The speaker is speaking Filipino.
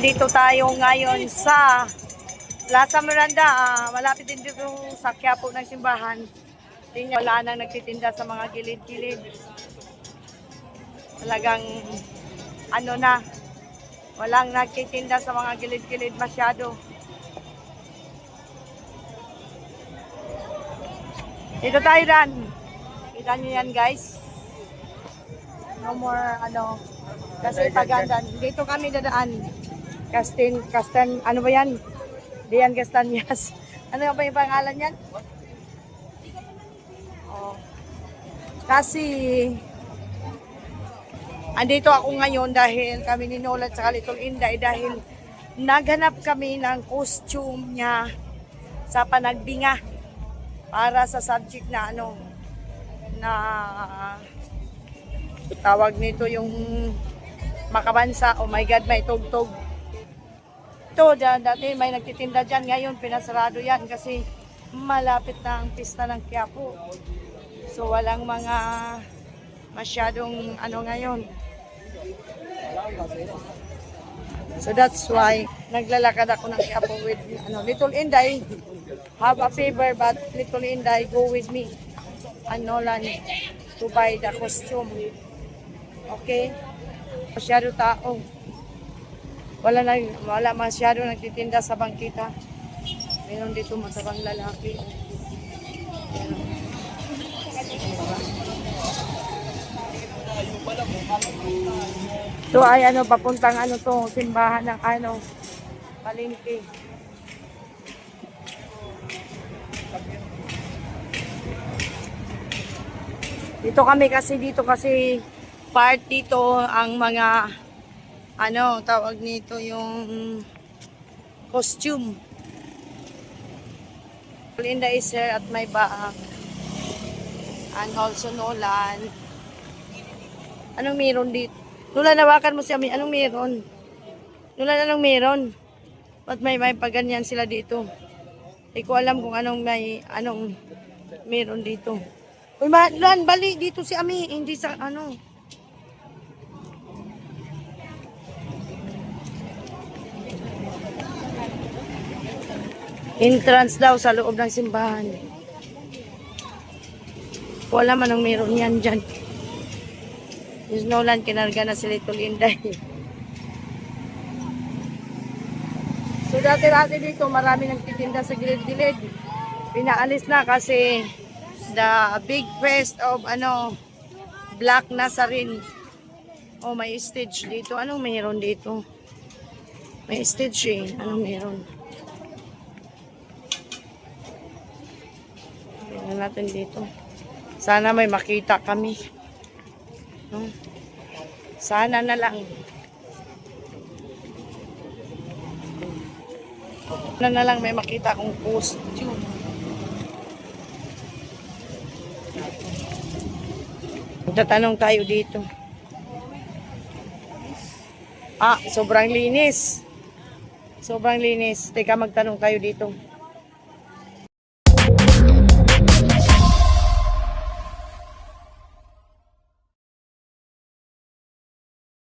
Nandito tayo ngayon sa Plaza Miranda. Malapit din dito sa Quiapo ng simbahan. Tingnan, wala nang nagtitinda sa mga gilid-gilid. Talagang ano na, walang nagtitinda sa mga gilid-gilid masyado. Dito tayo, Ran. Kita nyo yan, guys. No more, kasi pagandan. Dito kami dadaan. Ano ba yan? Dian Castanyas. Ano ba yung pangalan yan? Oh. Kasi, andito ako ngayon dahil kami ni Nolan sa Little Inday dahil naghanap kami ng costume niya sa panagbinga para sa subject na na tawag nito yung makabansa. Oh my God, may tugtog. Ito, dati may nagtitinda dyan. Ngayon, pinasarado yan kasi malapit na ang pista ng Quiapo. So, walang mga masyadong ngayon. So, that's why naglalakad ako ng Quiapo with Little Inday. Have a favor, but Little Inday, go with me. Nolan, to buy the costume. Okay? Masyado tao. Wala masyado nagtitinda sa bangkita. Meron dito matabang lalaki. Ito ay papuntang to, simbahan ng palengke. Dito kasi part dito ang mga tawag nito yung costume. Linda is here at my back. And also Nolan. Anong meron dito? Nolan, nawakan mo si Ami. Anong meron? Nolan, anong meron? Ba't may paganyan sila dito? Hindi ko alam kung anong meron dito. Uy, Nolan, bali dito si Ami. Hindi sa entrance daw sa loob ng simbahan. Wala man ang meron yan dyan. Miss Nolan, kinarga na si Little Inday. So dati dito marami nagtitinda sa gilid-gilid. Pinaalis na kasi the big fest of Black Nazarene. Oh, may stage dito. Anong meron dito? May stage Anong meron? Tingnan natin dito. Sana may makita kami. Sana na lang. Sana na lang may makita akong costume. Magtatanong tayo dito. Sobrang linis. Sobrang linis. Teka, magtanong tayo dito.